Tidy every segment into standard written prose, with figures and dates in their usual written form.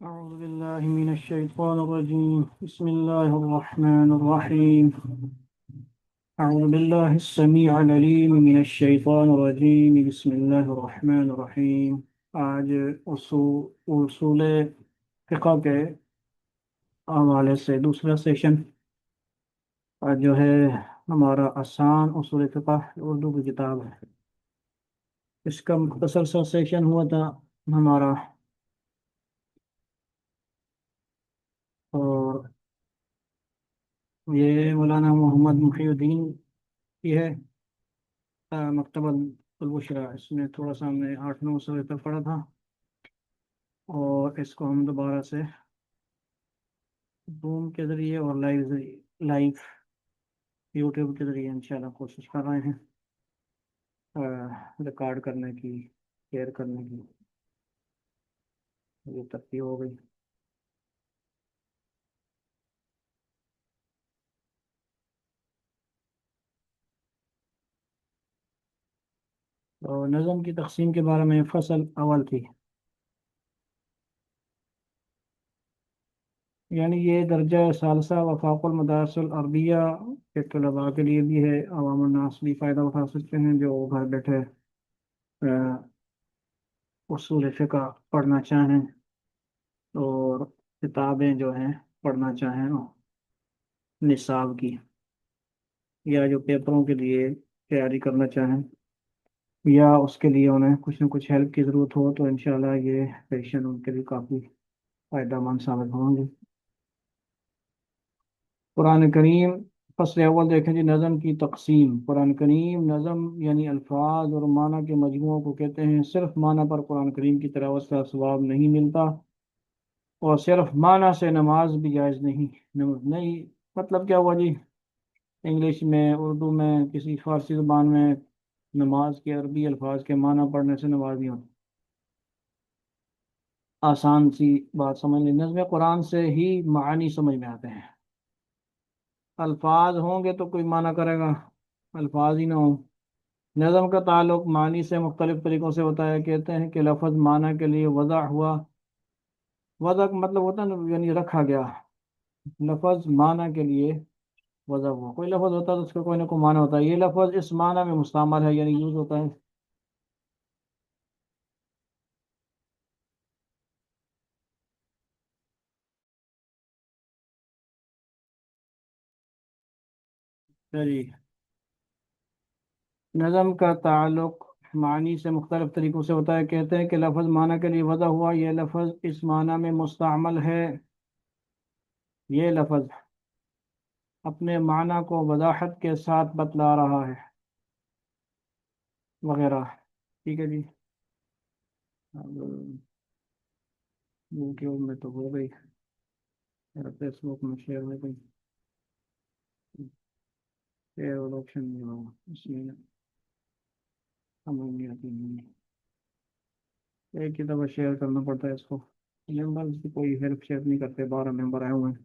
أعوذ بالله من الشيطان الرجيم بسم الله الرحمن الرحيم أعوذ بالله السميع العليم من الشيطان الرجيم بسم الله الرحمن الرحيم آج اصول فقہ کے حوالے سے دوسرا سیشن آج جو ہے ہمارا آسان اصول فقہ اردو کی کتاب ہے. اس کا مختصر سا سیشن ہوا تھا ہمارا، اور یہ مولانا محمد محی الدین کی ہے مکتبہ البشرا. اس میں تھوڑا سا ہم نے 8-9 صفحے تک پڑھا تھا، اور اس کو ہم دوبارہ سے زوم کے ذریعے اور لائیو یوٹیوب کے ذریعے انشاءاللہ کوشش کر رہے ہیں ریکارڈ کرنے کی، شیئر کرنے کی. یہ ترتیب ہو گئی. تو نظم کی تقسیم کے بارے میں فصل اول تھی، یعنی یہ درجہ ثالثہ وفاق المدارس العربیہ کے طلباء کے لیے بھی ہے. عوام الناس بھی فائدہ اٹھا سکتے ہیں جو گھر بیٹھے اصول فقہ پڑھنا چاہیں اور کتابیں جو ہیں پڑھنا چاہیں نصاب کی، یا جو پیپروں کے لیے تیاری کرنا چاہیں، یا اس کے لیے انہیں کچھ نہ کچھ ہیلپ کی ضرورت ہو، تو انشاءاللہ یہ سیشن ان کے لیے کافی فائدہ مند ثابت ہوں گے. قرآن کریم فصل اول دیکھیں جی. نظم کی تقسیم. قرآن کریم نظم یعنی الفاظ اور معنی کے مجموعوں کو کہتے ہیں. صرف معنی پر قرآن کریم کی تلاوت کا ثواب نہیں ملتا، اور صرف معنی سے نماز بھی جائز نہیں. مطلب کیا ہوا جی؟ انگلش میں، اردو میں، کسی فارسی زبان میں نماز کے عربی الفاظ کے معنی پڑھنے سے نماز نہیں ہوتی. آسان سی بات سمجھ لیں، نظم قرآن سے ہی معانی سمجھ میں آتے ہیں. الفاظ ہوں گے تو کوئی معنی کرے گا، الفاظ ہی نہ ہوں. نظم کا تعلق معنی سے مختلف طریقوں سے ہوتا ہے. کہتے ہیں کہ لفظ معنی کے لیے وضع ہوا. وضع کا مطلب ہوتا ہے نا، یعنی رکھا گیا. لفظ معنی کے لیے وضع ہوا. کوئی لفظ ہوتا ہے تو اس کا کوئی نہ کوئی معنی ہوتا ہے. یہ لفظ اس معنی میں مستعمل ہے، یعنی یوز ہوتا ہے. جی، نظم کا تعلق معنی سے مختلف طریقوں سے ہوتا ہے. کہتے ہیں کہ لفظ معنی کے لیے وضع ہوا. یہ لفظ اس معنی میں مستعمل ہے. یہ لفظ اپنے معنی کو وضاحت کے ساتھ بتلا رہا ہے وغیرہ. ٹھیک ہے جی. اب یوٹیوب میں تو ہو گئی، فیس بک میں شیئر ہو گئی. شیئر اور آپشن نہیں ہوگا اس میں، سمجھ نہیں آتی. ایک ہی دفعہ شیئر کرنا پڑتا ہے اس کو. ممبرس کی کوئی ہیلپ شیئر نہیں کرتے. 12 ممبر آئے ہوئے ہیں،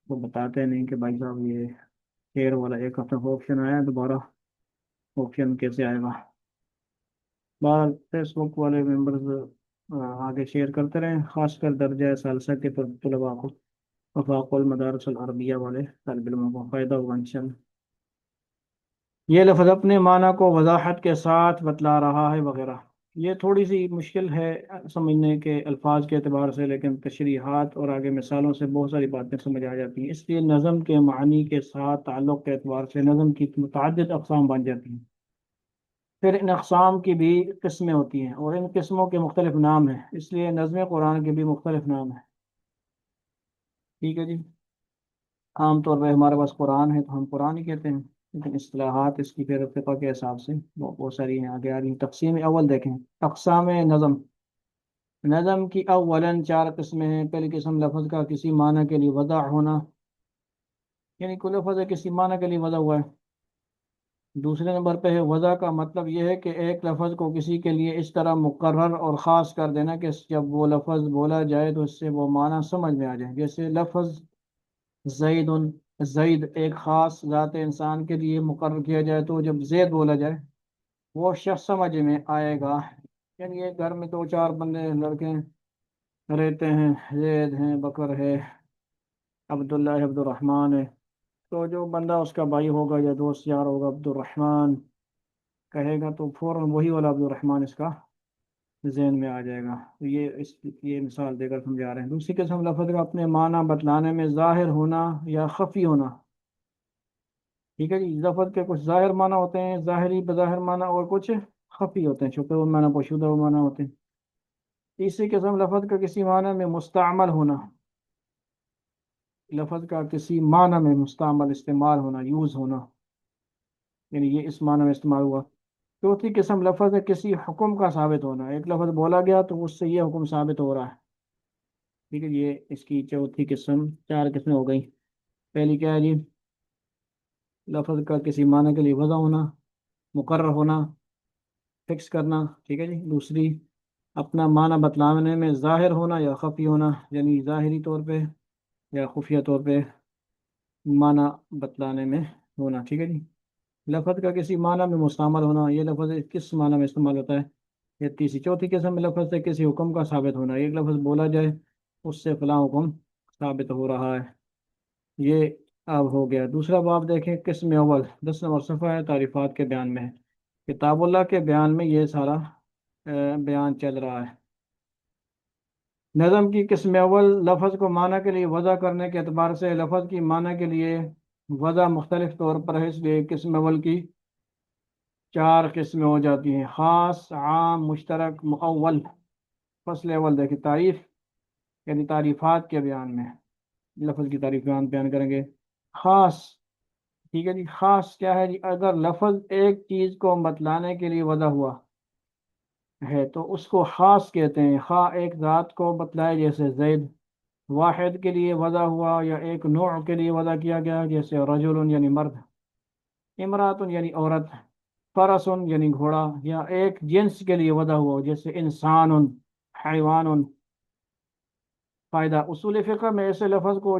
وہ بتاتے نہیں کہ بھائی صاحب یہ شیئر والا ایک ہفتہ آپشن آیا ہے، دوبارہ آپشن کیسے آئے گا. بار فیس بک والے ممبرز آگے شیئر کرتے رہیں، خاص کر درجہ ثالثہ کے طلباء کو، وفاق المدارس العربیہ والے طالب علموں کو فائدہ ہوگا انشاءاللہ. یہ لفظ اپنے معنی کو وضاحت کے ساتھ بتلا رہا ہے وغیرہ. یہ تھوڑی سی مشکل ہے سمجھنے کے الفاظ کے اعتبار سے، لیکن تشریحات اور آگے مثالوں سے بہت ساری باتیں سمجھ آ جاتی ہیں. اس لیے نظم کے معنی کے ساتھ تعلق کے اعتبار سے نظم کی متعدد اقسام بن جاتی ہیں. پھر ان اقسام کی بھی قسمیں ہوتی ہیں، اور ان قسموں کے مختلف نام ہیں. اس لیے نظم قرآن کے بھی مختلف نام ہیں. ٹھیک ہے جی. عام طور پہ ہمارے پاس قرآن ہے تو ہم قرآن ہی کہتے ہیں، لیکن اصطلاحات اس کی پھر فقہ کے حساب سے بہت ساری ہیں. آگے آ رہی ہیں. تقسیم اول دیکھیں. اقسام نظم. نظم کی اولاً 4 قسمیں ہیں. پہلی قسم لفظ کا کسی معنی کے لیے وضع ہونا، یعنی کوئی لفظ ہے کسی معنی کے لیے وضع ہوا ہے. دوسرے نمبر پہ ہے وضع کا مطلب یہ ہے کہ ایک لفظ کو کسی کے لیے اس طرح مقرر اور خاص کر دینا کہ جب وہ لفظ بولا جائے تو اس سے وہ معنی سمجھ میں آ جائے. جیسے لفظ زید، زید ایک خاص ذات انسان کے لیے مقرر کیا جائے تو جب زید بولا جائے وہ شخص سمجھ میں آئے گا. یعنی ایک گھر میں 2-4 بندے لڑکے ہیں، رہتے ہیں، زید ہیں، بکر ہے، عبداللہ ہے، عبد الرحمن ہے، تو جو بندہ اس کا بھائی ہوگا یا دوست یار ہوگا عبد الرحمن کہے گا تو فوراً وہی والا عبد الرحمن اس کا ذہن میں آ جائے گا. تو یہ مثال دے کر سمجھا رہے ہیں. دوسری قسم لفظ کا اپنے معنی بتلانے میں ظاہر ہونا یا خفی ہونا. ٹھیک ہے جی، لفظ کے کچھ ظاہر معنی ہوتے ہیں، ظاہری بظاہر معنی، اور کچھ خفی ہوتے ہیں، چھپے ہوئے معنی، پوشیدہ ہوئے معنی ہوتے ہیں. تیسری قسم لفظ کا کسی معنی میں مستعمل ہونا. لفظ کا کسی معنی میں مستعمل، استعمال ہونا، یوز ہونا، یعنی یہ اس معنی میں استعمال ہوا. چوتھی قسم لفظ ہے کسی حکم کا ثابت ہونا. ایک لفظ بولا گیا تو اس سے یہ حکم ثابت ہو رہا ہے. ٹھیک ہے، یہ اس کی چوتھی قسم. چار قسمیں ہو گئی. پہلی کیا ہے جی؟ لفظ کا کسی معنی کے لیے وضع ہونا، مقرر ہونا، فکس کرنا. ٹھیک ہے جی. دوسری، اپنا معنی بتلانے میں ظاہر ہونا یا خفی ہونا، یعنی ظاہری طور پہ یا خفیہ طور پہ معنی بتلانے میں ہونا. ٹھیک ہے جی. لفظ کا کسی معنی میں مستعمل ہونا. یہ لفظ کس معنی میں استعمال ہوتا ہے؟ یہ تیسری. چوتھی قسم میں لفظ سے کسی حکم کا ثابت ہونا. ایک لفظ بولا جائے اس سے فلاں حکم ثابت ہو رہا ہے. یہ اب ہو گیا. دوسرا باب دیکھیں، قسم اول 10 نمبر صفحہ ہے، تعریفات کے بیان میں ہے. کتاب اللہ کے بیان میں یہ سارا بیان چل رہا ہے. نظم کی قسم اول، لفظ کو معنی کے لیے وضع کرنے کے اعتبار سے لفظ کی معنی کے لیے وضع مختلف طور پر ہے، اس لیے قسم اول کی چار قسمیں ہو جاتی ہیں: خاص، عام، مشترک، مؤول. فصل اول دیکھیں، تعریف، یعنی تعریفات کے بیان میں لفظ کی تعریف بیان کریں گے. خاص. ٹھیک ہے جی. خاص کیا ہے جی؟ اگر لفظ ایک چیز کو بتلانے کے لیے وضع ہوا ہے تو اس کو خاص کہتے ہیں. خواہ ایک ذات کو بتلائے جیسے زید، واحد کے لیے وضع ہوا، یا ایک نوع کے لیے وضع کیا گیا جیسے رجل یعنی مرد، امراتن یعنی عورت، فرسن یعنی گھوڑا، یا ایک جنس کے لیے وضع ہوا جیسے انسان، حیوان. فائدہ: اصول فقہ میں ایسے لفظ کو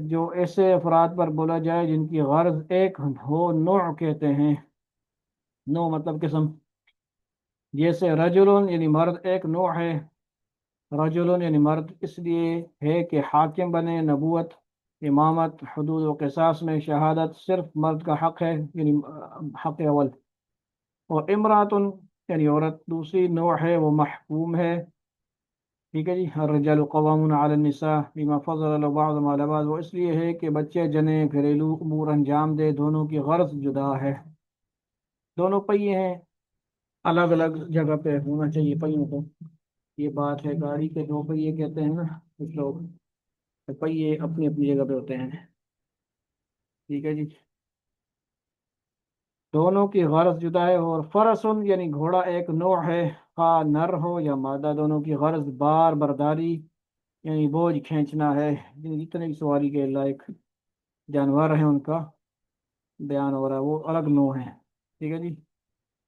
جو ایسے افراد پر بولا جائے جن کی غرض ایک ہو، نوع کہتے ہیں. نوع مطلب قسم. جیسے رجل یعنی مرد ایک نوع ہے. رجل یعنی مرد اس لیے ہے کہ حاکم بنے، نبوت، امامت، حدود و قصاص میں شہادت صرف مرد کا حق ہے، یعنی حق اول. اور امراتن یعنی عورت دوسری نوع ہے، وہ محکوم ہے. ٹھیک ہے جی. الرجال قوامون علی النساء بما فضل اللہ بعضهم علی بعض. وہ اس لیے ہے کہ بچے جنے، گھریلو امور انجام دے، دونوں کی غرض جدا ہے. دونوں پہیے ہیں، الگ الگ جگہ پہ ہونا چاہیے پہیوں کو. یہ بات ہے، گاڑی کے دو پہیے کہتے ہیں نا کچھ لوگ، تو پہیے اپنی اپنی جگہ پہ ہوتے ہیں. ٹھیک ہے جی. دونوں کی غرض جدا ہے. اور فرسن یعنی گھوڑا ایک نوع ہے، خواہ نر ہو یا مادہ، دونوں کی غرض بار برداری یعنی بوجھ کھینچنا ہے. جتنے بھی سواری کے لائق جانور ہیں ان کا بیان ہو رہا ہے، وہ الگ نوع ہیں. ٹھیک ہے جی.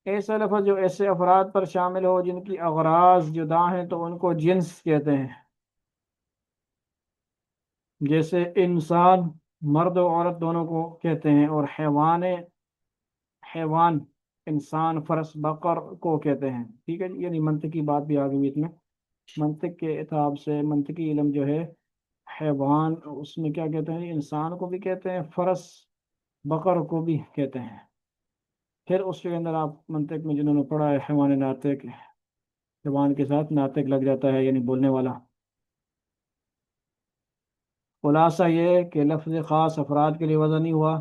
ایسا لفظ جو ایسے افراد پر شامل ہو جن کی اغراض جدا ہیں تو ان کو جنس کہتے ہیں. جیسے انسان مرد و عورت دونوں کو کہتے ہیں، اور حیوان انسان، فرس، بقر کو کہتے ہیں. ٹھیک ہے جی. یعنی منطقی بات بھی آ گئی اس میں. منطق کے اعتبار سے منطقی علم جو ہے، حیوان اس میں کیا کہتے ہیں؟ انسان کو بھی کہتے ہیں، فرس بقر کو بھی کہتے ہیں. پھر اس کے اندر آپ منطق میں جنہوں نے پڑھا ہے، حیوان ناطق، حیوان کے ساتھ ناطق لگ جاتا ہے یعنی بولنے والا. خلاصہ یہ ہے کہ لفظ خاص افراد کے لیے وضع نہیں ہوا،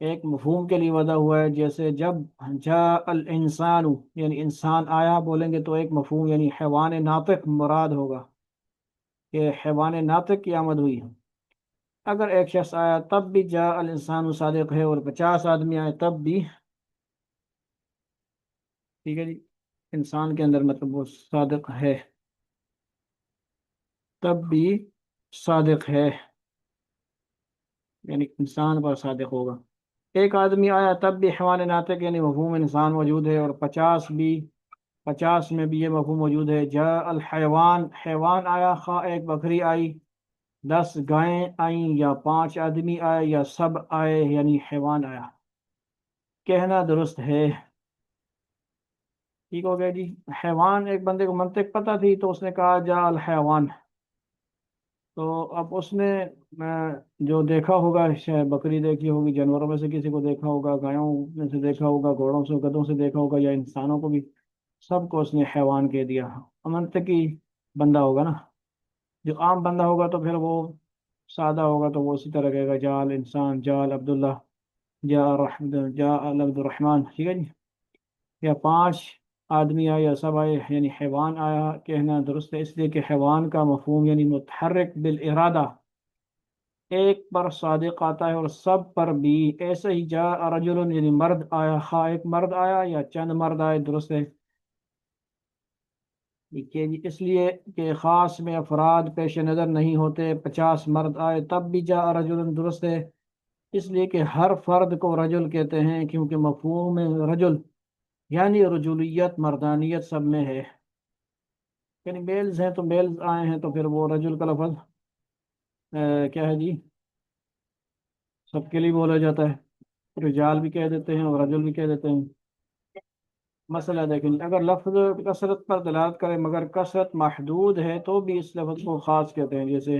ایک مفہوم کے لیے وضع ہوا ہے. جیسے جب جاء الانسان یعنی انسان آیا بولیں گے تو ایک مفہوم یعنی حیوان ناطق مراد ہوگا کہ حیوان ناطق کی آمد ہوئی. اگر ایک شخص آیا تب بھی جاء الانسان صادق ہے، اور 50 آدمی آئے تب بھی. ٹھیک ہے جی. انسان کے اندر مطلب وہ صادق ہے، تب بھی صادق ہے، یعنی انسان پر صادق ہوگا. ایک آدمی آیا تب بھی حیوان ناطق یعنی مفہوم انسان موجود ہے، اور 50 میں بھی یہ مفہوم موجود ہے. جاء الحیوان، حیوان آیا، خواہ ایک بکری آئی، 10 گائیں آئیں، یا 5 آدمی آئے، یا سب آئے، یعنی حیوان آیا. کہنا درست ہے. ٹھیک ہو گیا جی. حیوان، ایک بندے کو منطق پتہ تھی تو اس نے کہا جاء الحیوان. تو اب اس نے جو دیکھا ہوگا، شاید بکری دیکھی ہوگی، جانوروں میں سے کسی کو دیکھا ہوگا، گایوں میں سے دیکھا ہوگا، گھوڑوں سے گدھوں سے دیکھا ہوگا، یا انسانوں کو بھی، سب کو اس نے حیوان کہہ دیا۔ منطقی بندہ ہوگا نا، جو عام بندہ ہوگا تو پھر وہ سادہ ہوگا تو وہ اسی طرح کہے گا جا الانسان، جا عبداللہ، جا رحمد، جا عبد الرحمن، ٹھیک ہے جی۔ یا پانچ آدمی آئے یا سب آئے، یعنی حیوان آیا کہنا درست ہے، اس لیے کہ حیوان کا مفہوم یعنی متحرک بالارادہ، ایک پر صادق آتا ہے اور سب پر بھی۔ ایسے ہی جا رجل یعنی مرد آیا، خواہ ایک مرد آیا یا چند مرد آئے، درست ہے کہ جی، اس لیے کہ خاص میں افراد پیش نظر نہیں ہوتے، 50 مرد آئے تب بھی جا رجل درست ہے، اس لیے کہ ہر فرد کو رجل کہتے ہیں، کیونکہ مفہوم رجل یعنی رجولیت، مردانیت سب میں ہے، یعنی میلز ہیں تو میلز آئے ہیں تو پھر وہ رجل کا لفظ کیا ہے جی، سب کے لیے بولا جاتا ہے، رجال بھی کہہ دیتے ہیں اور رجل بھی کہہ دیتے ہیں۔ مسئلہ دیکھیں، اگر لفظ کثرت پر دلالت کرے مگر کثرت محدود ہے تو بھی اس لفظ کو خاص کہتے ہیں، جیسے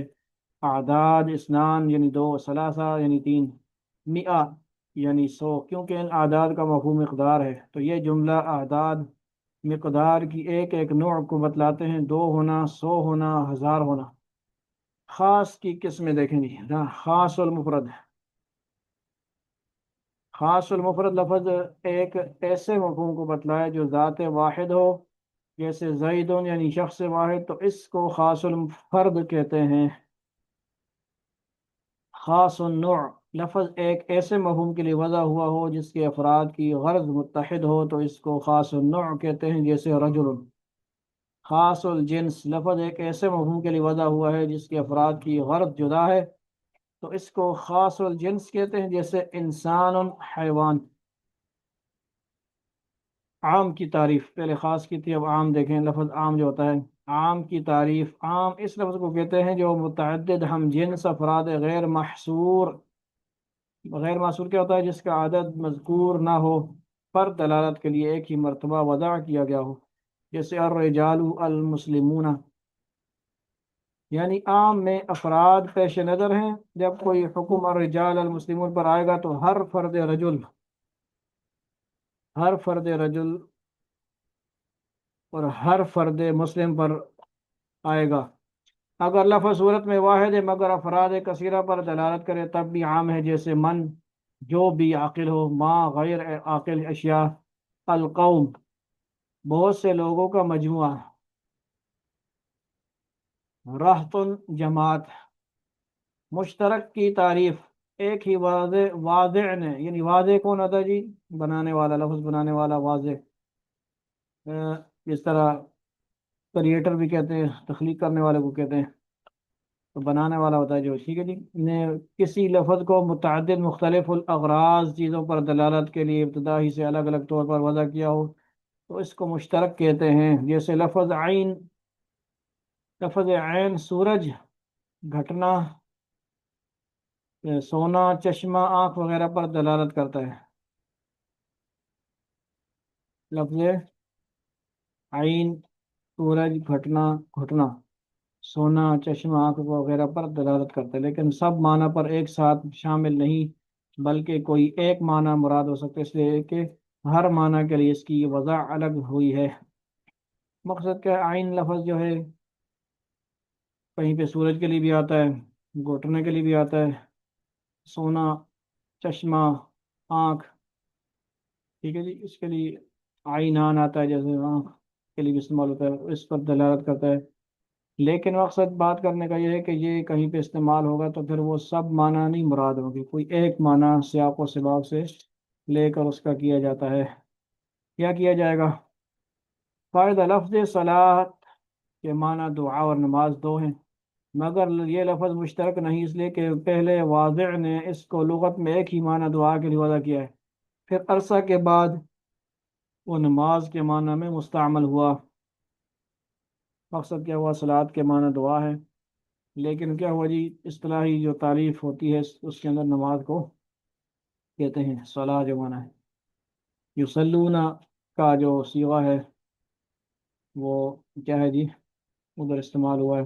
اعداد اسنان یعنی دو، ثلاثہ یعنی تین، مئہ یعنی 100، کیونکہ ان اعداد کا مفہوم مقدار ہے، تو یہ جملہ اعداد مقدار کی ایک ایک نوع کو بتلاتے ہیں، 2 ہونا، 100 ہونا، 1000 ہونا۔ خاص کی قسمیں دیکھیں گے، خاص المفرد، خاص المفرد لفظ ایک ایسے مفہوم کو بتلائے جو ذات واحد ہو، جیسے زیدون یعنی شخص واحد، تو اس کو خاص الفرد کہتے ہیں۔ خاص النوع لفظ ایک ایسے مفہوم کے لیے وضع ہوا ہو جس کے افراد کی غرض متحد ہو، تو اس کو خاص النوع کہتے ہیں، جیسے رجل۔ خاص الجنس لفظ ایک ایسے مفہوم کے لیے وضع ہوا ہے جس کے افراد کی غرض جدا ہے، تو اس کو خاص الجنس کہتے ہیں، جیسے انسان، حیوان۔ عام کی تعریف، پہلے خاص کی تھی، اب عام دیکھیں، لفظ عام جو ہوتا ہے، عام کی تعریف، عام اس لفظ کو کہتے ہیں جو متعدد ہم جنس افراد غیر محصور، غیر محصور کیا ہوتا ہے، جس کا عدد مذکور نہ ہو، پر دلالت کے لیے ایک ہی مرتبہ وضع کیا گیا ہو، جیسے الرجال المسلمون، یعنی عام میں افراد پیش نظر ہیں، جب کوئی حکم الرجال المسلمون پر آئے گا تو ہر فرد رجل، ہر فرد رجل اور ہر فرد مسلم پر آئے گا۔ اگر لفظ صورت میں واحد ہے مگر افراد کثیرہ پر دلالت کرے تب بھی عام ہے، جیسے من جو بھی عاقل ہو، ما غیر عاقل اشیاء، القوم بہت سے لوگوں کا مجموعہ، رہط جماعت۔ مشترک کی تعریف، ایک ہی واضح، واضح نے یعنی واضح کون ہوتا ہے جی، بنانے والا، لفظ بنانے والا، واضح اس طرح کریٹر بھی کہتے ہیں، تخلیق کرنے والے کو کہتے ہیں، تو بنانے والا ہوتا ہے جو، ٹھیک ہے جی، نے کسی لفظ کو متعدد مختلف الاغراض چیزوں پر دلالت کے لیے ابتدا ہی سے الگ الگ طور پر وضع کیا ہو تو اس کو مشترک کہتے ہیں، جیسے لفظ عین، لفظ عین سورج، گھٹنا، سونا، چشمہ، آنکھ وغیرہ پر دلالت کرتا ہے۔ لفظ عین سورج، گھٹنا، گھٹنا، سونا، چشمہ، آنکھ وغیرہ پر دلالت کرتا ہے، لیکن سب معنی پر ایک ساتھ شامل نہیں، بلکہ کوئی ایک معنی مراد ہو سکتا ہے، اس لیے کہ ہر معنی کے لیے اس کی وضع الگ ہوئی ہے۔ مقصد کیا ہے، عین لفظ جو ہے کہیں پہ سورج کے لیے بھی آتا ہے، گھٹنے کے لیے بھی آتا ہے، سونا، چشمہ، آنکھ، ٹھیک ہے جی، اس کے لیے آئینان آتا ہے، جیسے آنکھ کے لیے بھی استعمال ہوتا ہے، اس پر دلالت کرتا ہے، لیکن مقصد بات کرنے کا یہ ہے کہ یہ کہیں پہ استعمال ہوگا تو پھر وہ سب معنی نہیں مراد ہوگی، کوئی ایک معنی سیاق و سباق سے لے کر اس کا کیا جاتا ہے۔ کیا کیا جائے گا؟ فائدہ، لفظ صلاۃ کے معنی دعا اور نماز دو ہیں، مگر یہ لفظ مشترک نہیں، اس لیے کہ پہلے واضع نے اس کو لغت میں ایک ہی معنی دعا کے لیے وضع کیا ہے، پھر عرصہ کے بعد وہ نماز کے معنی میں مستعمل ہوا۔ مقصد کیا ہوا، صلاۃ کے معنی دعا ہے، لیکن کیا ہوا جی، اصطلاحی جو تعریف ہوتی ہے اس کے اندر نماز کو کہتے ہیں، صلاح جو معنی ہے، یصلون کا جو صیغہ ہے وہ کیا ہے جی، ادھر استعمال ہوا ہے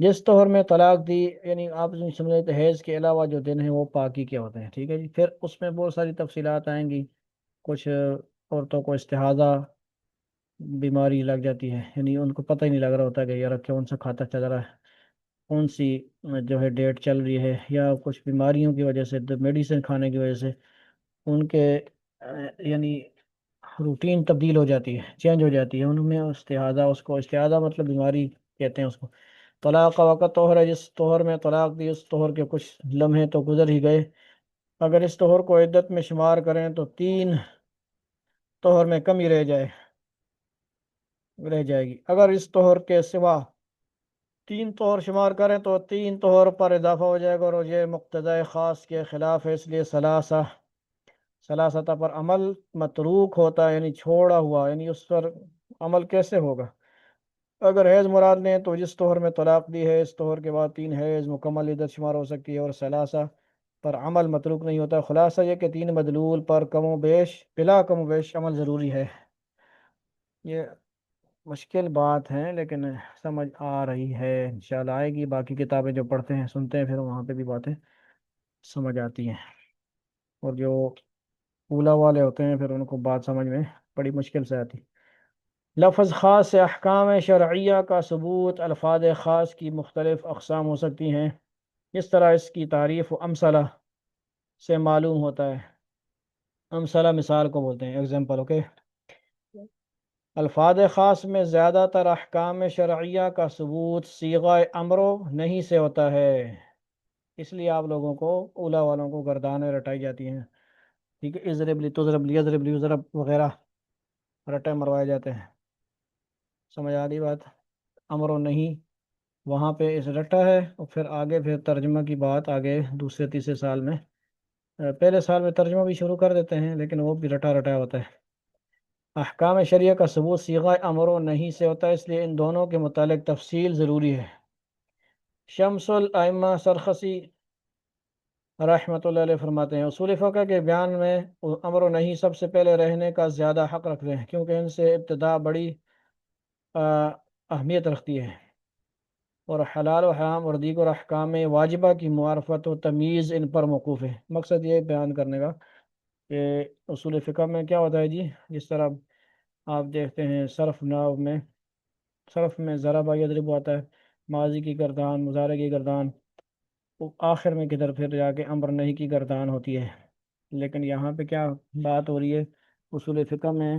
جس طور میں طلاق دی، یعنی آپ سمجھے تو حیض کے علاوہ جو دن ہیں وہ پاکی کے ہوتے ہیں، ٹھیک ہے جی۔ پھر اس میں بہت ساری تفصیلات آئیں گی، کچھ عورتوں کو استحاضہ بیماری لگ جاتی ہے، یعنی ان کو پتہ ہی نہیں لگ رہا ہوتا کہ یار کون سا کھاتا چل رہا ہے، کون سی جو ہے ڈیٹ چل رہی ہے، یا کچھ بیماریوں کی وجہ سے، میڈیسن کھانے کی وجہ سے ان کے یعنی روٹین تبدیل ہو جاتی ہے، چینج ہو جاتی ہے ان میں استحاضہ، اس کو استحاضہ مطلب بیماری کہتے ہیں اس کو۔ طلاق کا وقت طہر ہے، جس طہر میں طلاق دی اس طہر کے کچھ لمحے تو گزر ہی گئے، اگر اس طہر کو عدت میں شمار کریں تو 3 طہر میں کمی رہ جائے گی، اگر اس طہر کے سوا 3 طہر شمار کریں تو 3 طہر پر اضافہ ہو جائے گا، اور یہ مقتضی خاص کے خلاف ہے، اس لیے ثلاثہ پر عمل متروک ہوتا ہے، یعنی چھوڑا ہوا، یعنی اس پر عمل کیسے ہوگا؟ اگر حیض مراد لیں تو جس طہر میں طلاق دی ہے اس طہر کے بعد 3 حیض مکمل عدت شمار ہو سکتی ہے، اور ثلاثہ پر عمل متروک نہیں ہوتا۔ خلاصہ یہ کہ 3 مدلول پر کم و بیش، بلا کم و بیش عمل ضروری ہے۔ یہ مشکل بات ہے لیکن سمجھ آ رہی ہے، انشاءاللہ آئے گی، باقی کتابیں جو پڑھتے ہیں سنتے ہیں پھر وہاں پہ بھی باتیں سمجھ آتی ہیں، اور جو اولا والے ہوتے ہیں پھر ان کو بات سمجھ میں بڑی مشکل سے آتی۔ لفظ خاص سے احکام شرعیہ کا ثبوت، الفاظ خاص کی مختلف اقسام ہو سکتی ہیں، اس طرح اس کی تعریف و امثلہ سے معلوم ہوتا ہے۔ امثلہ مثال کو بولتے ہیں، ایگزامپل، اوکے۔ الفاظ خاص میں زیادہ تر احکام شرعیہ کا ثبوت صیغہ امر و نہیں سے ہوتا ہے، اس لیے آپ لوگوں کو، اولا والوں کو گردانیں رٹائی جاتی ہیں، ٹھیک ہے، اضرب لی تضرب لی یضرب لی یضرب وغیرہ رٹے مروائے جاتے ہیں، سمجھ آ رہی بات؟ امر و نہیں وہاں پہ اس رٹا ہے، اور پھر آگے پھر ترجمہ کی بات آگے دوسرے تیسرے سال میں، پہلے سال میں ترجمہ بھی شروع کر دیتے ہیں لیکن وہ بھی رٹا رٹا ہوتا ہے۔ احکام شریعہ کا ثبوت صیغہ امر و نہیں سے ہوتا ہے، اس لیے ان دونوں کے متعلق تفصیل ضروری ہے۔ شمس الائمہ سرخسی رحمۃ اللہ علیہ فرماتے ہیں، اصول فقہ کے بیان میں امر و نہیں سب سے پہلے رہنے کا زیادہ حق رکھتے ہیں، کیونکہ ان سے ابتدا بڑی اہمیت رکھتی ہے، اور حلال و حرام اور دیگر احکام واجبہ کی معرفت و تمیز ان پر موقوف ہے۔ مقصد یہ بیان کرنے کا کہ اصول فقہ میں کیا ہوتا ہے جی، جس طرح آپ دیکھتے ہیں صرف میں ضرب یضرب آتا ہے، ماضی کی گردان، مضارع کی گردان، وہ آخر میں کدھر پھر جا کے امر نہیں کی گردان ہوتی ہے، لیکن یہاں پہ کیا بات ہو رہی ہے؟ اصول فقہ میں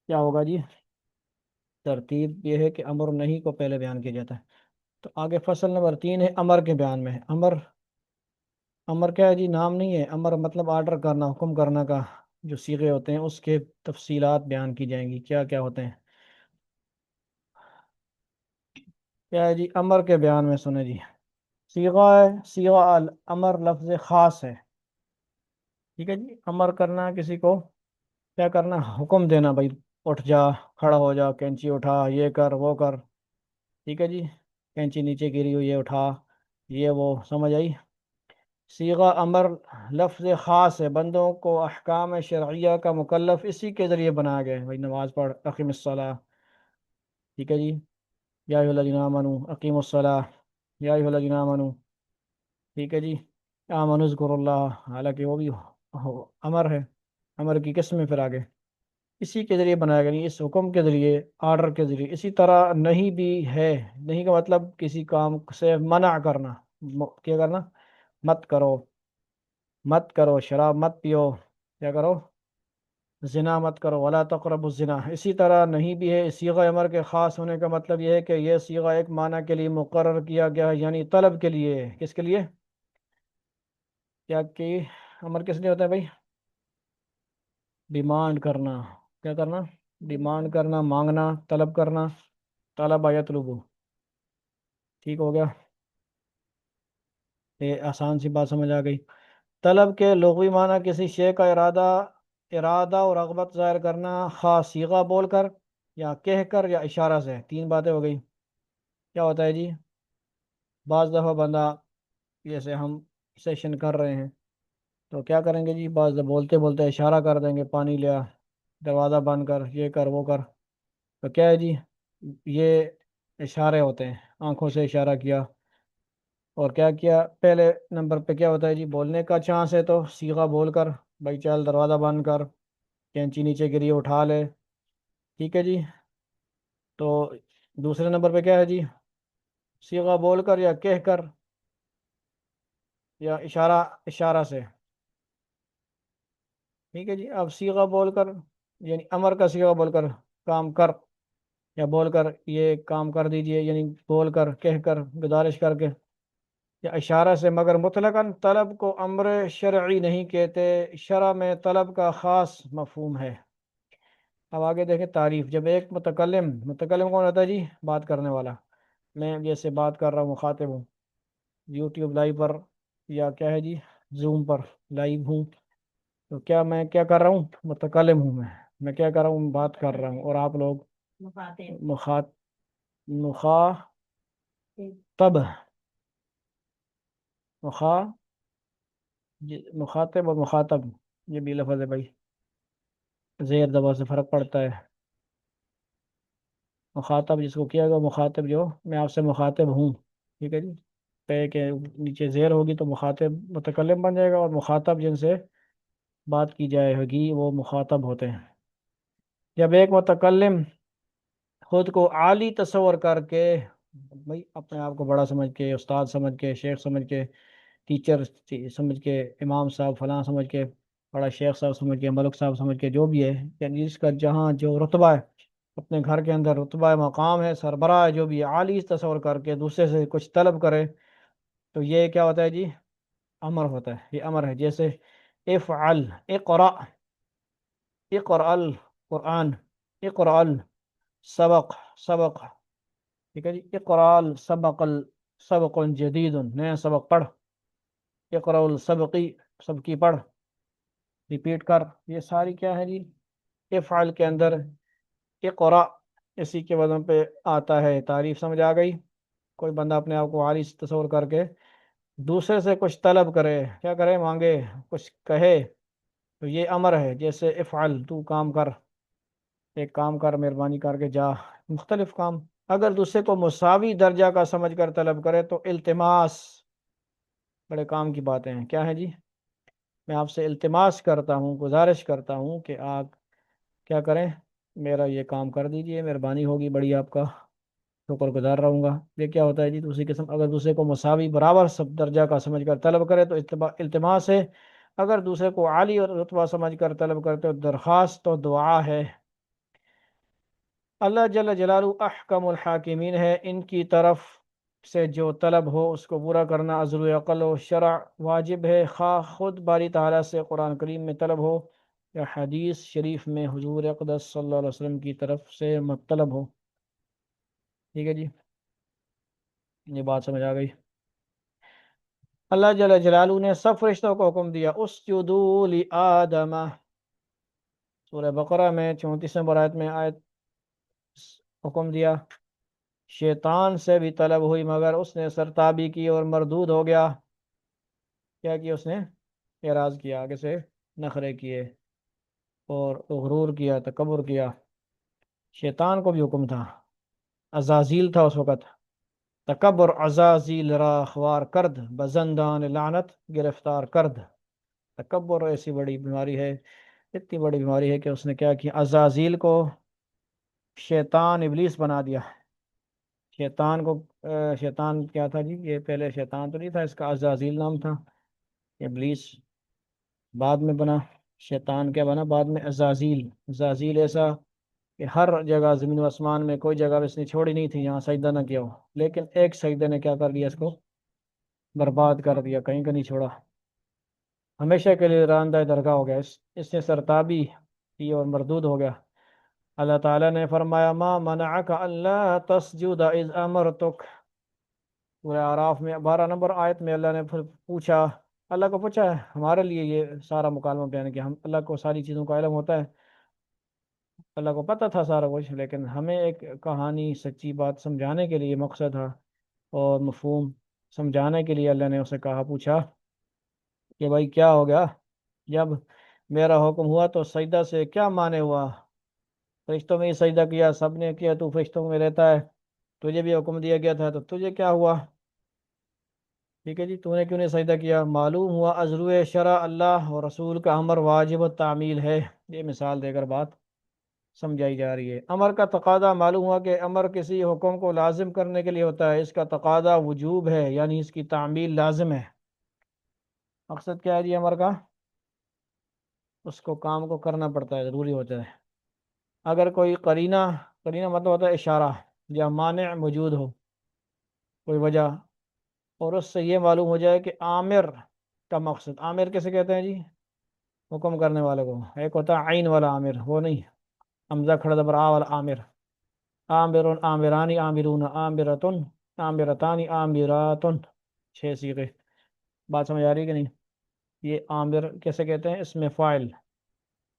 کیا ہوگا جی؟ ترتیب یہ ہے کہ امر نہیں کو پہلے بیان کیا جاتا ہے۔ تو آگے فصل نمبر 3 ہے امر کے بیان میں۔ امر کیا ہے جی؟ نام نہیں ہے، امر مطلب آرڈر کرنا، حکم کرنا کا جو صیغے ہوتے ہیں اس کے تفصیلات بیان کی جائیں گی، کیا کیا ہوتے ہیں۔ کیا ہے جی؟ امر کے بیان میں سنیں جی، صیغہ الامر لفظ خاص ہے، ٹھیک ہے جی۔ امر کرنا کسی کو، کیا کرنا؟ حکم دینا، بھائی اٹھ جا، کھڑا ہو جا، کینچی اٹھا، یہ کر وہ کر، ٹھیک ہے جی، کینچی نیچے گری ہوئی ہے اٹھا، یہ وہ، سمجھ آئی؟ صیغہ امر لفظ خاص ہے، بندوں کو احکام شرعیہ کا مکلف اسی کے ذریعے بنایا گیا ہے، بھائی نماز پڑھ، اقیم الصلاۃ، ٹھیک ہے جی، یا ایھا الذین آمنوا اقیموا الصلاۃ، یا ایھا الذین آمنوا، ٹھیک ہے جی، آمنوا اذکروا اللہ، حالانکہ وہ بھی امر ہے، امر کی قسم میں پھر آگے اسی کے ذریعے بنایا گیا، نہیں اس حکم کے ذریعے، آرڈر کے ذریعے۔ اسی طرح نہیں بھی ہے، نہیں کا مطلب کسی کام سے منع کرنا، کیا کرنا؟ مت کرو شراب مت پیو، کیا کرو؟ زنا مت کرو، ولا تقربوا الزنا۔ اسی طرح نہیں بھی ہے، صیغہ امر کے خاص ہونے کا مطلب یہ ہے کہ یہ صیغہ ایک معنی کے لیے مقرر کیا گیا ہے، یعنی طلب کے لیے۔ کس کے لیے؟ کیا کہ امر کس لیے ہوتا ہے بھائی؟ ڈیمانڈ کرنا، کیا کرنا؟ ڈیمانڈ کرنا، مانگنا، طلب کرنا، طلب یطلب، ٹھیک ہو گیا؟ یہ آسان سی بات سمجھ آ گئی۔ طلب کے لغوی معنی کسی شے کا ارادہ اور رغبت ظاہر کرنا، خاص صیغہ بول کر یا کہہ کر یا اشارہ سے۔ 3 باتیں ہو گئی۔ کیا ہوتا ہے جی؟ بعض دفعہ بندہ، جیسے ہم سیشن کر رہے ہیں تو کیا کریں گے جی؟ بعض دفعہ بولتے بولتے اشارہ کر دیں گے، پانی لیا، دروازہ بند کر، یہ کر وہ کر، تو کیا ہے جی؟ یہ اشارے ہوتے ہیں، آنکھوں سے اشارہ کیا، اور کیا کیا، پہلے نمبر پہ کیا ہوتا ہے جی، بولنے کا چانس ہے تو صیغہ بول کر، بھائی چل دروازہ بند کر، کینچی نیچے گری ہے اٹھا لے، ٹھیک ہے جی۔ تو دوسرے نمبر پہ کیا ہے جی، صیغہ بول کر یا کہہ کر یا اشارہ، اشارہ سے، ٹھیک ہے جی۔ اب صیغہ بول کر یعنی امر کا صیغہ بول کر، کام کر، یا بول کر یہ کام کر دیجئے، یعنی بول کر، کہہ کر، گزارش کر کے، یا اشارہ سے، مگر مطلقاً طلب کو امر شرعی نہیں کہتے، شرع میں طلب کا خاص مفہوم ہے۔ اب آگے دیکھیں تعریف، جب ایک متکلم، متکلم کون ہوتا ہے جی، بات کرنے والا، میں جیسے بات کر رہا ہوں، مخاطب ہوں، یوٹیوب لائیو پر یا کیا ہے جی، زوم پر لائیو ہوں، تو کیا میں کیا کر رہا ہوں، متکلم ہوں، میں کیا کر رہا ہوں، بات کر رہا ہوں، اور آپ لوگ مخاطب، مخاطب، مخا مخاطب اور مخاطب، یہ بھی لفظ ہے بھائی، زیر زبر سے فرق پڑتا ہے۔ مخاطب جس کو کیا گیا، مخاطب جو میں آپ سے مخاطب ہوں، ٹھیک ہے جی، پے کے نیچے زیر ہوگی تو مخاطب متکلم بن جائے گا، اور مخاطب جن سے بات کی جائے گی وہ مخاطب ہوتے ہیں۔ جب ایک متکلم خود کو عالی تصور کر کے، بھائی اپنے آپ کو بڑا سمجھ کے، استاد سمجھ کے، شیخ سمجھ کے، ٹیچر سمجھ کے، امام صاحب فلاں سمجھ کے، بڑا شیخ صاحب سمجھ کے، ملک صاحب سمجھ کے، جو بھی ہے، یعنی جس کا جہاں جو رتبہ ہے، اپنے گھر کے اندر رتبہ مقام ہے، سربراہ ہے، جو بھی عالی تصور کر کے دوسرے سے کچھ طلب کرے، تو یہ کیا ہوتا ہے جی، امر ہوتا ہے، یہ امر ہے۔ جیسے افعل، اقرأ، اقرأ القرآن، اقرأ السبق، سبق، ٹھیک ہے جی، اقرأ السبق، سبق جدید، نیا سبق پڑھ، اقرأ السبقی، سبقی پڑھ، ریپیٹ کر، یہ ساری کیا ہے جی، افعل کے اندر اقرأ اسی کے وزن پہ آتا ہے۔ تعریف سمجھ آ گئی؟ کوئی بندہ اپنے آپ کو عالی تصور کر کے دوسرے سے کچھ طلب کرے، کیا کرے، مانگے، کچھ کہے، تو یہ امر ہے۔ جیسے افعل، تو کام کر، ایک کام کر، مہربانی کر کے جا، مختلف کام۔ اگر دوسرے کو مساوی درجہ کا سمجھ کر طلب کرے تو التماس، بڑے کام کی باتیں ہیں، کیا ہے جی، میں آپ سے التماس کرتا ہوں، گزارش کرتا ہوں کہ آپ کیا کریں، میرا یہ کام کر دیجئے، مہربانی ہوگی بڑی، آپ کا شکر گزار رہوں گا۔ یہ کیا ہوتا ہے جی، دوسری قسم، اگر دوسرے کو مساوی برابر سب درجہ کا سمجھ کر طلب کرے تو التماس ہے، اگر دوسرے کو عالی اور رتبہ سمجھ کر طلب کرتے تو درخواست تو دعا ہے۔ اللہ جل جلالہ احکم الحاکمین ہے، ان کی طرف سے جو طلب ہو اس کو پورا کرنا عزل و عقل و شرع واجب ہے، خواہ خود باری تعالیٰ سے قرآن کریم میں طلب ہو یا حدیث شریف میں حضور اقدس صلی اللہ علیہ وسلم کی طرف سے مطلب ہو، ٹھیک ہے جی، یہ بات سمجھ آ گئی؟ اللہ جل جلالہ نے سب فرشتوں کو حکم دیا، اسجدوا لآدم، سورہ بقرہ میں 34 نمبر آیت میں حکم دیا۔ شیطان سے بھی طلب ہوئی مگر اس نے سرتابی کی اور مردود ہو گیا، کیا کیا اس نے، اعراض کیا، آگے سے نخرے کیے اور غرور کیا، تکبر کیا۔ شیطان کو بھی حکم تھا، عزازیل تھا اس وقت، تکبر عزازیل را خوار کرد، بزندان لعنت گرفتار کرد۔ تکبر ایسی بڑی بیماری ہے، اتنی بڑی بیماری ہے کہ اس نے کیا کیا، عزازیل کو شیطان ابلیس بنا دیا۔ شیطان کو شیطان کیا تھا جی، یہ پہلے شیطان تو نہیں تھا، اس کا عزازیل نام تھا، ابلیس بعد میں بنا، شیطان کیا بنا بعد میں، عزازیل۔ عزازیل ایسا کہ ہر جگہ زمین و آسمان میں کوئی جگہ اس نے چھوڑی نہیں تھی یہاں سجدہ نہ کیا ہو، لیکن ایک سجدے نے کیا کر دیا، اس کو برباد کر دیا، کہیں کا نہیں چھوڑا، ہمیشہ کے لیے راندہ درگاہ ہو گیا، اس نے سرتابی کی اور مردود ہو گیا۔ اللہ تعالیٰ نے فرمایا، ما منعک الا تسجد اذ امرتک، سورہ اعراف میں 12 نمبر آیت میں اللہ نے پھر پوچھا، اللہ کو پوچھا ہے، ہمارے لیے یہ سارا مکالمہ بیان کیا، ہم اللہ کو ساری چیزوں کا علم ہوتا ہے، اللہ کو پتہ تھا سارا کچھ، لیکن ہمیں ایک کہانی سچی بات سمجھانے کے لیے مقصد تھا اور مفہوم سمجھانے کے لیے اللہ نے اسے کہا، پوچھا کہ بھائی کیا ہو گیا، جب میرا حکم ہوا تو سجدہ سے کیا مانے ہوا، فرشتوں میں ہی سجدہ کیا، سب نے کیا، تو فرشتوں میں رہتا ہے، تجھے بھی حکم دیا گیا تھا تو تجھے کیا ہوا؟ ٹھیک ہے جی، تو نے کیوں نہیں سجدہ کیا؟ معلوم ہوا ازرو شرع اللہ اور رسول کا امر واجب التعمیل ہے۔ یہ مثال دے کر بات سمجھائی جا رہی ہے۔ امر کا تقاضا، معلوم ہوا کہ امر کسی حکم کو لازم کرنے کے لیے ہوتا ہے، اس کا تقاضا وجوب ہے، یعنی اس کی تعمیل لازم ہے۔ مقصد کیا ہے جی امر کا؟ اس کو کام کو کرنا پڑتا ہے، ضروری ہوتا ہے۔ اگر کوئی قرینہ، قرینہ مطلب ہوتا ہے اشارہ، یا مانع موجود ہو، کوئی وجہ، اور اس سے یہ معلوم ہو جائے کہ عامر کا مقصد، عامر کیسے کہتے ہیں جی؟ حکم کرنے والے کو۔ ایک ہوتا ہے عین والا عامر، وہ نہیں حمزہ کھڑا زبر آ والا عامر۔ عامر، عامرانی، عامرون، عامرتن، عامرتانی، عامراتن، 6 صیغے۔ بات سمجھ آ رہی ہے کہ نہیں؟ یہ عامر کیسے کہتے ہیں؟ اس میں فاعل۔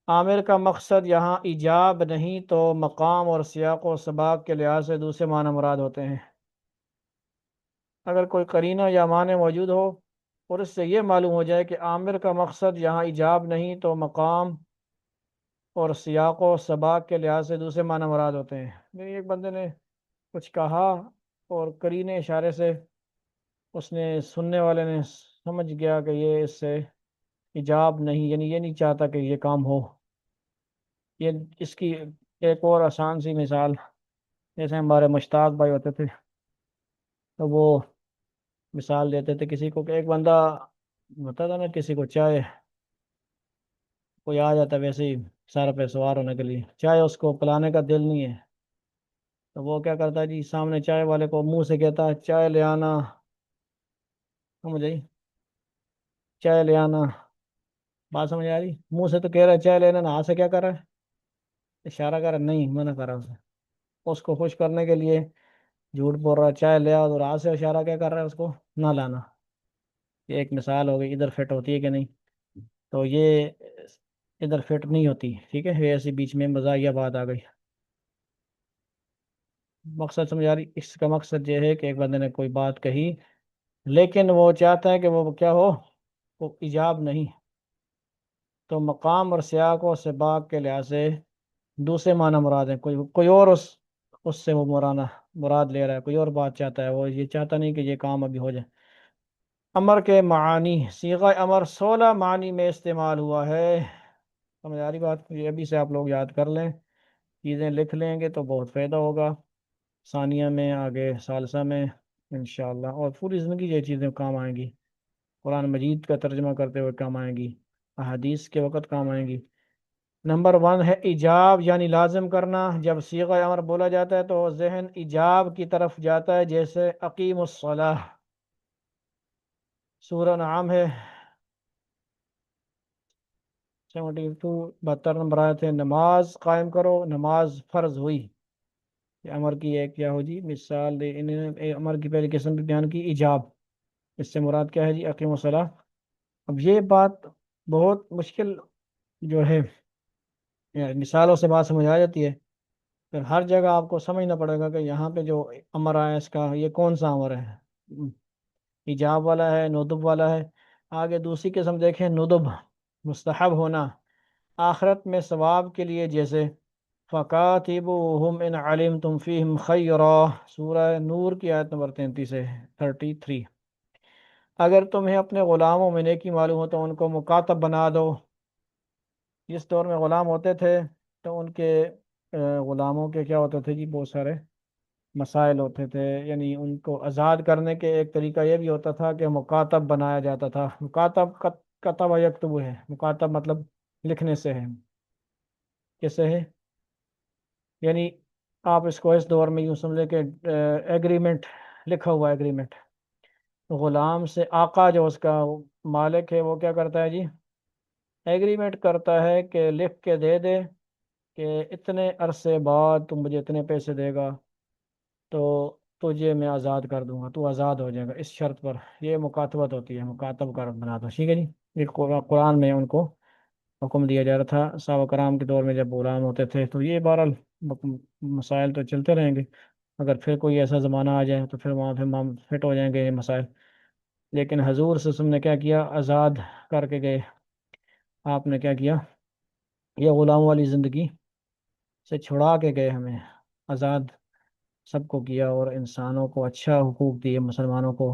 عامر کا مقصد یہاں ایجاب نہیں تو مقام اور سیاق و سباق کے لحاظ سے دوسرے معنی مراد ہوتے ہیں۔ اگر کوئی قرینہ یا معنی موجود ہو اور اس سے یہ معلوم ہو جائے کہ عامر کا مقصد یہاں ایجاب نہیں تو مقام اور سیاق و سباق کے لحاظ سے دوسرے معنی مراد ہوتے ہیں۔ یعنی ایک بندے نے کچھ کہا اور قرینے اشارے سے اس نے، سننے والے نے سمجھ گیا کہ یہ اس سے ایجاب نہیں، یعنی یہ نہیں چاہتا کہ یہ کام ہو۔ یہ اس کی ایک اور آسان سی مثال، جیسے ہمارے مشتاق بھائی ہوتے تھے تو وہ مثال دیتے تھے کسی کو، کہ ایک بندہ ہوتا تھا نا، کسی کو چائے، کوئی آ جاتا ہے ویسے ہی سارا پہ سوار ہونے کے لیے، چائے اس کو پلانے کا دل نہیں ہے، تو وہ کیا کرتا ہے جی، سامنے چائے والے کو منہ سے کہتا ہے چائے لے آنا، سمجھ آئی؟ چائے لے آنا، بات سمجھ آ رہی؟ منہ سے تو کہہ رہا ہے چائے لینا، نہ ہاتھ سے کیا کر رہا ہے؟ اشارہ کر رہا ہے، نہیں منع کر رہا اسے، اس کو خوش کرنے کے لیے جھوٹ بول رہا ہے چائے لے آ، اور ہاتھ سے اشارہ کیا کر رہا ہے اس کو؟ نہ لانا۔ یہ ایک مثال ہو گئی، ادھر فٹ ہوتی ہے کہ نہیں؟ تو یہ ادھر فٹ نہیں ہوتی، ٹھیک ہے، یہ ایسی بیچ میں مزاحیہ بات آ گئی۔ مقصد سمجھ آ رہی؟ اس کا مقصد یہ ہے کہ ایک بندے نے کوئی بات کہی لیکن وہ چاہتا ہے کہ وہ کیا ہو، وہ ایجاب نہیں، تو مقام اور سیاق و سباق کے لحاظ سے دوسرے معنی مراد ہیں، کوئی اور اس سے وہ مولانا مراد لے رہا ہے، کوئی اور بات چاہتا ہے، وہ یہ چاہتا نہیں کہ یہ کام ابھی ہو جائے۔ امر کے معانی، صیغہ امر 16 معنی میں استعمال ہوا ہے۔ سمجھ آ رہی بات؟ یہ ابھی سے آپ لوگ یاد کر لیں، چیزیں لکھ لیں گے تو بہت فائدہ ہوگا، ثانیہ میں، آگے ثالثہ میں انشاءاللہ، اور پوری زندگی یہ چیزیں کام آئیں گی، قرآن مجید کا ترجمہ کرتے ہوئے کام آئیں گی، احادیث کے وقت کام آئیں گی۔ نمبر 1 ہے ایجاب، یعنی لازم کرنا۔ جب صیغہ امر بولا جاتا ہے تو ذہن ایجاب کی طرف جاتا ہے، جیسے اقیم الصلاح، سورہ نعام ہے 72، 72 نمبر آیت ہے، نماز قائم کرو، نماز فرض ہوئی۔ یہ امر کی ایک کیا ہو جی مثال انہوں نے امر کی پہلی قسم بھی بیان کی، ایجاب، اس سے مراد کیا ہے جی؟ اقیم الصلاح۔ اب یہ بات بہت مشکل جو ہے، یعنی مثالوں سے بات سمجھ آ جاتی ہے، پھر ہر جگہ آپ کو سمجھنا پڑے گا کہ یہاں پہ جو امر آیا اس کا یہ کون سا امر ہے، ایجاب والا ہے، ندب والا ہے۔ آگے دوسری قسم دیکھیں، ندب، مستحب ہونا، آخرت میں ثواب کے لیے، جیسے فَقَاتِبُوهُمْ إِنْ عَلِمْتُمْ فِيهِمْ خَيْرًا، سورہ نور کی آیت نمبر 33 ہے، 33۔ اگر تمہیں اپنے غلاموں میں نیکی معلوم ہو تو ان کو مکاتب بنا دو۔ جس دور میں غلام ہوتے تھے تو ان کے غلاموں کے کیا ہوتے تھے جی؟ بہت سارے مسائل ہوتے تھے، یعنی ان کو آزاد کرنے کے ایک طریقہ یہ بھی ہوتا تھا کہ مکاتب بنایا جاتا تھا۔ مکاتب کتب یکتب ہے، مکاتب مطلب لکھنے سے ہے، کیسے ہے؟ یعنی آپ اس کو اس دور میں یوں سمجھے کہ ایگریمنٹ، لکھا ہوا ایگریمنٹ، غلام سے آقا جو اس کا مالک ہے وہ کیا کرتا ہے جی؟ ایگریمنٹ کرتا ہے کہ لکھ کے دے دے کہ اتنے عرصے بعد تم مجھے اتنے پیسے دے گا تو تجھے میں آزاد کر دوں گا، تو آزاد ہو جائے گا اس شرط پر۔ یہ مکاتبت ہوتی ہے، مکاتب کر بنا دو، ٹھیک ہے جی؟ یہ قرآن میں ان کو حکم دیا جا رہا تھا صحابہ کرام کے دور میں جب غلام ہوتے تھے۔ تو یہ بہرحال مسائل تو چلتے رہیں گے، اگر پھر کوئی ایسا زمانہ آ جائے تو پھر وہاں پھر فٹ ہو جائیں گے یہ مسائل۔ لیکن حضور صلی اللہ علیہ وسلم نے کیا کیا؟ آزاد کر کے گئے۔ آپ نے کیا کیا؟ یہ غلام والی زندگی سے چھڑا کے گئے، ہمیں آزاد سب کو کیا، اور انسانوں کو اچھا حقوق دیے، مسلمانوں کو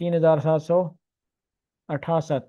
3768,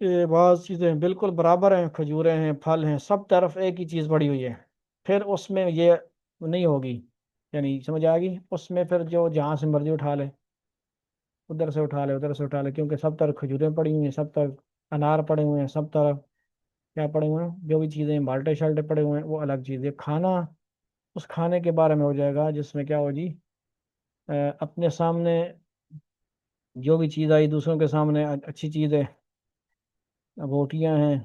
یہ بعض چیزیں بالکل برابر ہیں، کھجوریں ہیں، پھل ہیں، سب طرف ایک ہی چیز پڑی ہوئی ہے، پھر اس میں یہ نہیں ہوگی، یعنی سمجھ آ گئی، اس میں پھر جو جہاں سے مرضی اٹھا لے، ادھر سے اٹھا لے ادھر سے اٹھا لے، کیونکہ سب طرف کھجوریں پڑی ہوئی ہیں، سب طرف انار پڑے ہوئے ہیں، سب طرف کیا پڑے ہوئے ہیں، جو بھی چیزیں مالٹے شالٹے پڑے ہوئے ہیں وہ الگ چیز ہے، کھانا اس کھانے کے بارے میں ہو جائے گا جس میں کیا ہو جی، اپنے سامنے جو بھی چیز آئی دوسروں کے سامنے اچھی چیز ہے، روٹیاں ہیں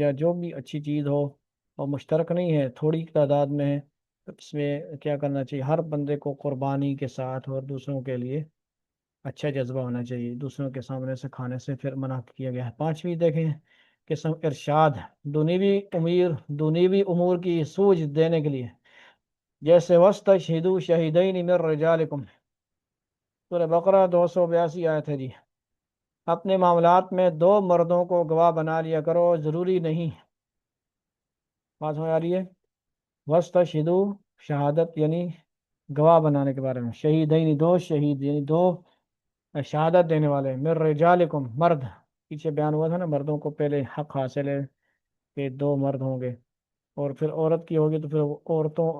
یا جو بھی اچھی چیز ہو اور مشترک نہیں ہے، تھوڑی تعداد میں ہے، تو اس میں کیا کرنا چاہیے، ہر بندے کو قربانی کے ساتھ اور دوسروں کے لیے اچھا جذبہ ہونا چاہیے، دوسروں کے سامنے سے کھانے سے پھر منع کیا گیا ہے۔ پانچویں دیکھیں قسم ارشاد، دنیوی امور کی سوج دینے کے لیے، جیسے وَاسْتَشْهِدُوا شَهِدَيْنِ مِن رِجَالِكُمْ، سورہ بقرہ 282 آیت ہے جی، اپنے معاملات میں دو مردوں کو گواہ بنا لیا کرو، ضروری نہیں، بات سمجھ آ رہی ہے، وَاسْتَشْهِدُوا شہادت یعنی گواہ بنانے کے بارے میں، شہیدین دو شہید یعنی دو شہادت دینے والے، من رجالکم مرد، پیچھے بیان ہوا تھا نا مردوں کو پہلے حق حاصل ہے کہ دو مرد ہوں گے، اور پھر عورت کی ہوگی تو پھر عورتوں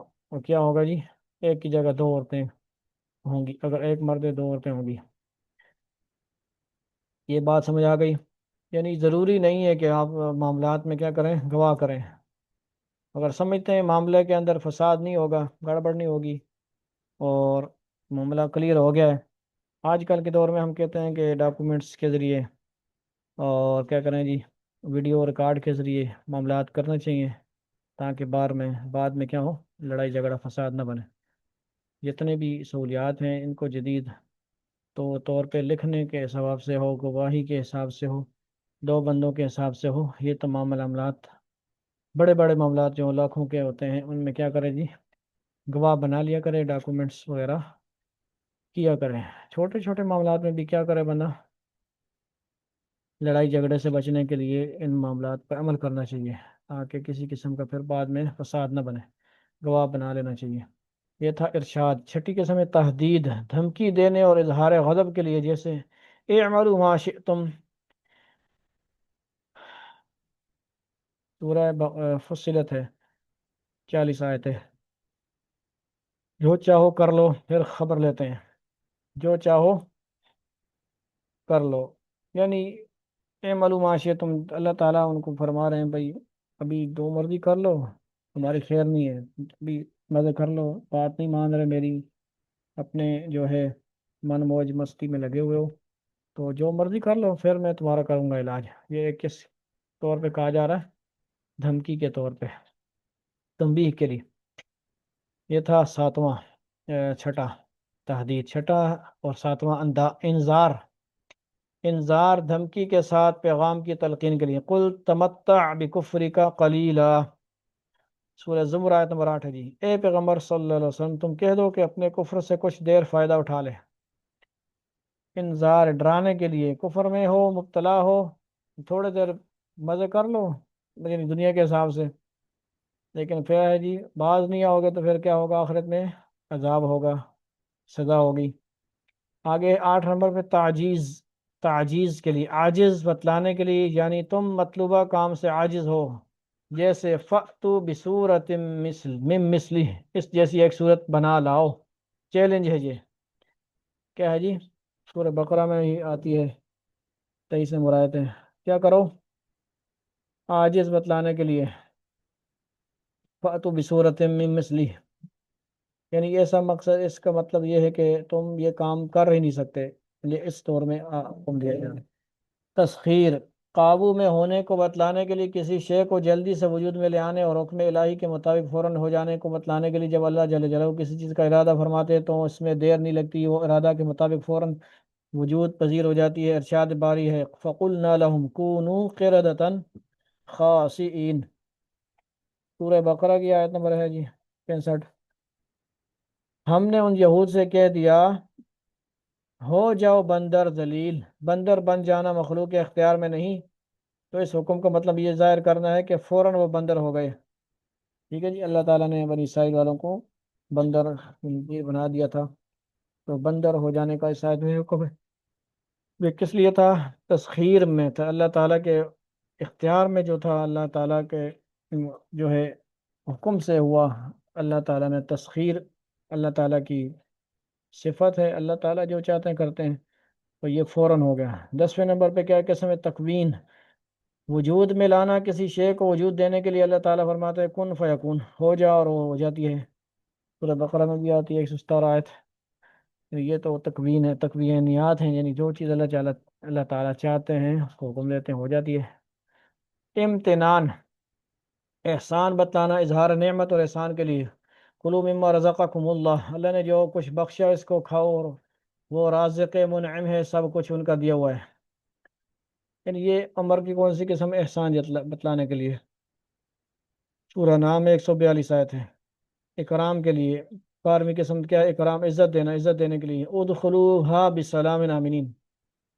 کیا ہوگا جی، ایک کی جگہ دو عورتیں ہوں گی، اگر ایک مرد ہے دو عورتیں ہوں گی، یہ بات سمجھ آ گئی، یعنی ضروری نہیں ہے کہ آپ معاملات میں کیا کریں، گواہ کریں، اگر سمجھتے ہیں معاملے کے اندر فساد نہیں ہوگا، گڑبڑ نہیں ہوگی اور معاملہ کلیئر ہو گیا ہے، آج کل کے دور میں ہم کہتے ہیں کہ ڈاکومنٹس کے ذریعے اور کیا کریں جی، ویڈیو ریکارڈ کے ذریعے معاملات کرنا چاہیے، تاکہ بعد میں کیا ہو، لڑائی جھگڑا فساد نہ بنے، جتنے بھی سہولیات ہیں ان کو جدید طور پہ لکھنے کے حساب سے ہو، گواہی کے حساب سے ہو، دو بندوں کے حساب سے ہو، یہ تمام معاملات بڑے بڑے معاملات جو لاکھوں کے ہوتے ہیں ان میں کیا کرے جی، گواہ بنا لیا کرے، ڈاکومنٹس وغیرہ کیا کریں، چھوٹے چھوٹے معاملات میں بھی کیا کرے بندہ، لڑائی جھگڑے سے بچنے کے لیے ان معاملات پر عمل کرنا چاہیے، تاکہ کسی قسم کا پھر بعد میں فساد نہ بنے، گواہ بنا لینا چاہیے۔ یہ تھا ارشاد۔ چھٹی قسم ہے تحدید، دھمکی دینے اور اظہار غضب کے لیے، جیسے اعملوا ما شئتم، سورہ فصلت ہے 40 آیت ہے، جو چاہو کر لو، پھر خبر لیتے ہیں، جو چاہو کر لو، یعنی اعملوا ما شئتم، اللہ تعالیٰ ان کو فرما رہے ہیں بھائی ابھی دو مرضی کر لو، تمہاری خیر نہیں ہے، ابھی مزے کر لو، بات نہیں مان رہے میری، اپنے جو ہے من موج مستی میں لگے ہوئے ہو، تو جو مرضی کر لو، پھر میں تمہارا کروں گا علاج، یہ کس طور پہ کہا جا رہا ہے، دھمکی کے طور پہ، تنبیہ کے لیے۔ یہ تھا ساتواں، چھٹا تحدید، چھٹا اور ساتواں انذار، انذار دھمکی کے ساتھ پیغام کی تلقین کے لیے، قل تمتع بکفرک قلیلا، سورہ زمر آیت نمبر 8 ہے جی، اے پیغمبر صلی اللہ علیہ وسلم تم کہہ دو کہ اپنے کفر سے کچھ دیر فائدہ اٹھا لے، انذار ڈرانے کے لیے، کفر میں ہو مبتلا ہو، تھوڑے دیر مزے کر لو، لیکن دنیا کے حساب سے، لیکن پھر ہے جی باز نہیں آؤ گے تو پھر کیا ہوگا، آخرت میں عذاب ہوگا، سزا ہوگی۔ آگے 8 نمبر پہ تعجیز کے لیے، عاجز بتلانے کے لیے، یعنی تم مطلوبہ کام سے عاجز ہو، جیسے فَأْتُوا بِسُورَةٍ مِّن مِّثْلِهِ، اس جیسی ایک صورت بنا لاؤ، چیلنج ہے یہ، کیا ہے جی، سورہ بقرہ میں ہی آتی ہے 23 میں مرایت ہے، کیا کرو، عاجز بتلانے کے لیے، فَأْتُوا بِسُورَةٍ مِّن مِّثْلِهِ، یعنی ایسا مقصد، اس کا مطلب یہ ہے کہ تم یہ کام کر ہی نہیں سکتے، یہ اس دور میں حکم دیا جائے۔ تسخیر، قابو میں ہونے کو بتلانے کے لیے، کسی شے کو جلدی سے وجود میں لے آنے اور حکم الہی کے مطابق فوراً ہو جانے کو بتلانے کے لیے، جب اللہ جل جلالہ کسی چیز کا ارادہ فرماتے ہیں تو اس میں دیر نہیں لگتی، وہ ارادہ کے مطابق فوراً وجود پذیر ہو جاتی ہے۔ ارشاد باری ہے فَقُلْنَا لَهُمْ كُونُوا قِرَدَةً خَاسِئِينَ، سورہ بقرہ کی آیت نمبر ہے جی 65، ہم نے ان یہود سے کہہ دیا ہو جاؤ بندر ذلیل، بندر بن جانا مخلوق کے اختیار میں نہیں، تو اس حکم کا مطلب یہ ظاہر کرنا ہے کہ فوراً وہ بندر ہو گئے، ٹھیک ہے جی، اللہ تعالیٰ نے بنی اسرائیل والوں کو بندر بنا دیا تھا، تو بندر ہو جانے کا اس آیت میں حکم ہے، یہ کس لیے تھا، تسخیر میں تھا، اللہ تعالیٰ کے اختیار میں جو تھا اللہ تعالیٰ کے جو ہے حکم سے ہوا، اللہ تعالیٰ نے تسخیر، اللہ تعالیٰ کی صفت ہے، اللہ تعالیٰ جو چاہتے ہیں کرتے ہیں، تو یہ فوراً ہو گیا۔ 10ویں نمبر پہ کیا قسم ہے؟ تکوین، وجود میں لانا، کسی شے کو وجود دینے کے لیے اللہ تعالیٰ فرماتا ہے کن فیکون، ہو جا اور وہ ہو جاتی ہے۔ سورہ بقرہ میں بھی آتی ہے 117 آیت۔ یہ تو تکوین ہے، تکوینیات ہیں، یعنی جو چیز اللہ تعالیٰ چاہتے ہیں اس کو حکم دیتے ہیں ہو جاتی ہے۔ امتنان، احسان بتلانا، اظہار نعمت اور احسان کے لیے۔ کلوا مما رزقکم اللہ، اللہ نے جو کچھ بخشا اس کو کھاؤ، اور وہ رازق منعم ہے، سب کچھ ان کا دیا ہوا ہے۔ یعنی یہ امر کی کون سی قسم؟ احسان بتلانے کے لیے۔ سورہ نام میں 142 آیت ہے۔ اکرام کے لیے، 12ویں قسم کیا ہے؟ اکرام، عزت دینا، عزت دینے کے لیے۔ ادخلوها بسلام آمنین،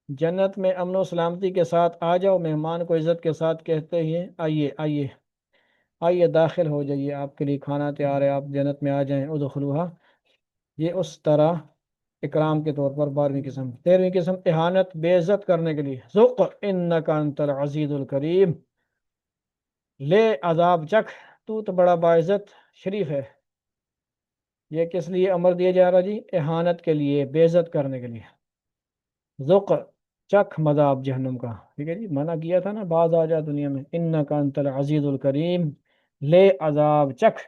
جنت میں امن و سلامتی کے ساتھ آ جاؤ۔ مہمان کو عزت کے ساتھ کہتے ہیں آئیے آئیے آئیے، داخل ہو جائیے، آپ کے لیے کھانا تیار ہے، آپ جنت میں آ جائیں۔ ادخلوها، یہ اس طرح اکرام کے طور پر 12ویں قسم۔ 13ویں قسم اہانت، بے عزت کرنے کے لیے۔ ذق انک انت العزیز الکریم، لے عذاب چکھ، تو بڑا باعزت شریف ہے۔ یہ کس لیے امر دیا جا رہا جی؟ اہانت کے لیے، بے عزت کرنے کے لیے۔ ذق، چکھ مذاب جہنم کا، ٹھیک ہے جی، منع کیا تھا نا، بعض آ جا دنیا میں، انک انت العزیز الکریم، لے عذاب چکھ،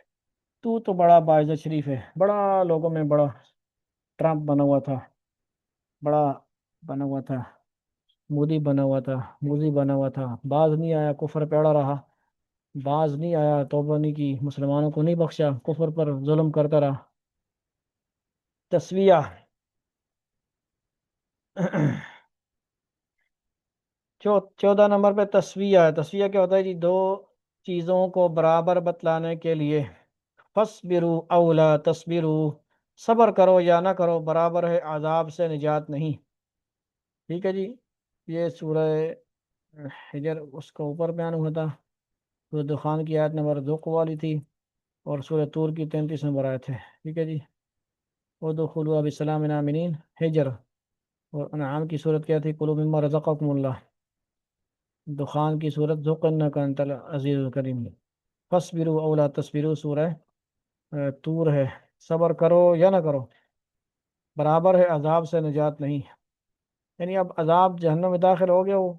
تو بڑا باعزت شریف ہے۔ بڑا لوگوں میں بڑا ٹرمپ بنا ہوا تھا، بڑا بنا ہوا تھا، مودی بنا ہوا تھا، موزی بنا ہوا تھا، باز نہیں آیا، کفر پیڑا رہا، باز نہیں آیا، توبہ نہیں کی، مسلمانوں کو نہیں بخشا، کفر پر ظلم کرتا رہا۔ تسویہ، 14 نمبر پہ تسویہ ہے۔ تسویہ کیا ہوتا ہے جی؟ دو چیزوں کو برابر بتلانے کے لیے۔ فصبروا او لا تصبروا، صبر کرو یا نہ کرو، برابر ہے، عذاب سے نجات نہیں۔ ٹھیک ہے جی، یہ سورہ حجر اس کا اوپر بیان ہوا تھا، سورہ دخان کی آیت نمبر 2 والی تھی، اور سورہ طور کی 33 نمبر آیت ہے۔ ٹھیک ہے جی، ادخلوا بسلام آمنین، حجر۔ اور انعام کی صورت کیا تھی؟ کلوا مما رزقکم اللہ۔ دخان کی صورت ذق انک انت العزیز الکریم۔ فصبروا او لا تصبروا سورہ طور ہے، صبر کرو یا نہ کرو، برابر ہے، عذاب سے نجات نہیں۔ یعنی اب عذاب جہنم میں داخل ہو گیا ہو،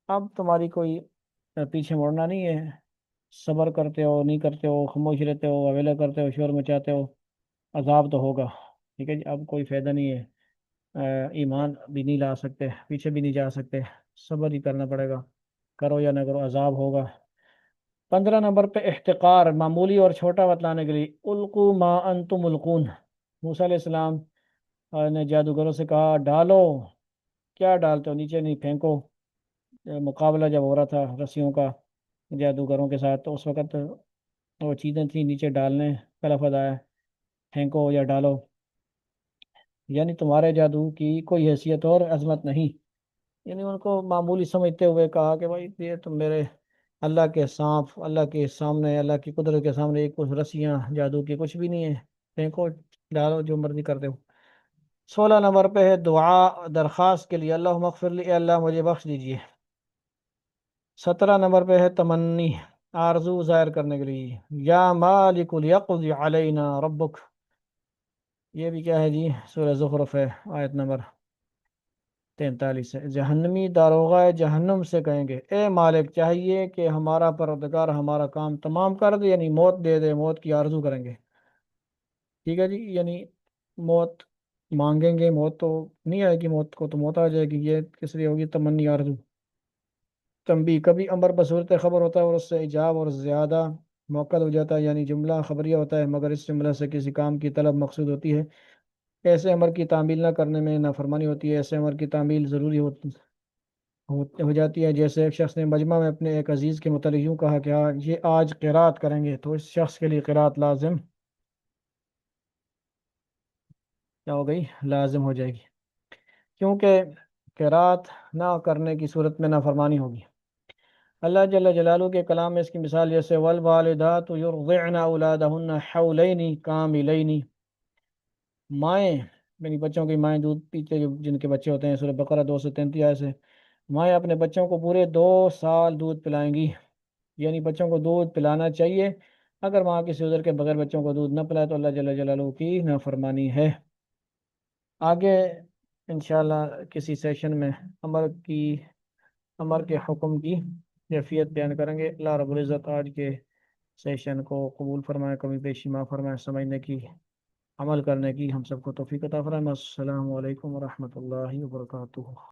اب تمہاری کوئی پیچھے مڑنا نہیں ہے، صبر کرتے ہو نہیں کرتے ہو، خاموش رہتے ہو، اویلا کرتے ہو، شور مچاتے ہو، عذاب تو ہوگا۔ ٹھیک ہے جی، اب کوئی فائدہ نہیں ہے، ایمان بھی نہیں لا سکتے، پیچھے بھی نہیں جا سکتے، صبر ہی کرنا پڑے گا، کرو یا نہ کرو، عذاب ہوگا۔ 15 نمبر پہ احتقار، معمولی اور چھوٹا بتلانے کے لیے۔ القوا ما انتم ملقون، موسیٰ علیہ السلام نے جادوگروں سے کہا ڈالو، کیا ڈالتے ہو، نیچے نہیں پھینکو۔ مقابلہ جب ہو رہا تھا رسیوں کا جادوگروں کے ساتھ، تو اس وقت وہ چیزیں تھیں نیچے ڈالنے کا لفظ آیا، پھینکو یا ڈالو، یعنی تمہارے جادو کی کوئی حیثیت اور عظمت نہیں۔ یعنی ان کو معمولی سمجھتے ہوئے کہا کہ بھائی یہ تم میرے اللہ کے سانپ، اللہ کے سامنے، اللہ کی قدرت کے سامنے ایک کچھ رسیاں جادو کی کچھ بھی نہیں ہے، پھینکو ڈالو جو مرضی کرتے ہو۔ 16 نمبر پہ ہے دعا، درخواست کے لیے، اللہم اغفر لی، اے اللہ مجھے بخش دیجیے۔ 17 نمبر پہ ہے تمنی، آرزو ظاہر کرنے کے لیے، یا مالک لیقضی علینا ربک، یہ بھی کیا ہے جی؟ سورہ زخرف ہے، آیت نمبر 43 ہے۔ جہنمی داروغہ جہنم سے کہیں گے اے مالک، چاہیے کہ ہمارا پروردگار ہمارا کام تمام کر دے، یعنی موت دے دے، موت کی آرزو کریں گے۔ ٹھیک ہے جی، یعنی موت مانگیں گے، موت تو نہیں آئے گی، موت کو تو موت آ جائے گی، یہ کس لیے ہوگی؟ تمنی آرزو۔ تنبیہ، کبھی امر بصورت خبر ہوتا ہے اور اس سے ایجاب اور زیادہ موقع ہو جاتا ہے، یعنی جملہ خبریہ ہوتا ہے، مگر اس جملہ سے کسی کام کی طلب مقصود ہوتی ہے۔ ایسے امر کی تعمیل نہ کرنے میں نافرمانی ہوتی ہے، ایسے امر کی تعمیل ضروری ہو جاتی ہے۔ جیسے ایک شخص نے مجمع میں اپنے ایک عزیز کے متعلق یوں کہا کہ یہ آج قرات کریں گے، تو اس شخص کے لیے قرات لازم کیا ہو گئی؟ لازم ہو جائے گی، کیونکہ قرات نہ کرنے کی صورت میں نافرمانی ہوگی۔ اللہ جل جلالہ کے کلام میں اس کی مثال جیسے والوالدات یرضعن اولادہن حولین کاملین، مائیں، یعنی بچوں کی مائیں دودھ پیتے، جن کے بچے ہوتے ہیں، سورہ بقرہ 233 آیت سے، مائیں اپنے بچوں کو پورے 2 سال دودھ پلائیں گی، یعنی بچوں کو دودھ پلانا چاہیے، اگر ماں کسی عذر کے بغیر بچوں کو دودھ نہ پلائے تو اللہ جل جلالہ کی نافرمانی ہے۔ آگے انشاءاللہ کسی سیشن میں امر کے حکم کی کیفیت بیان کریں گے۔ اللہ رب العزت آج کے سیشن کو قبول فرمائے، کمی بیشی معاف فرمائے، سمجھنے کی، عمل کرنے کی ہم سب کو توفیق عطا فرمائے۔ السلام علیکم ورحمۃ اللہ وبرکاتہ۔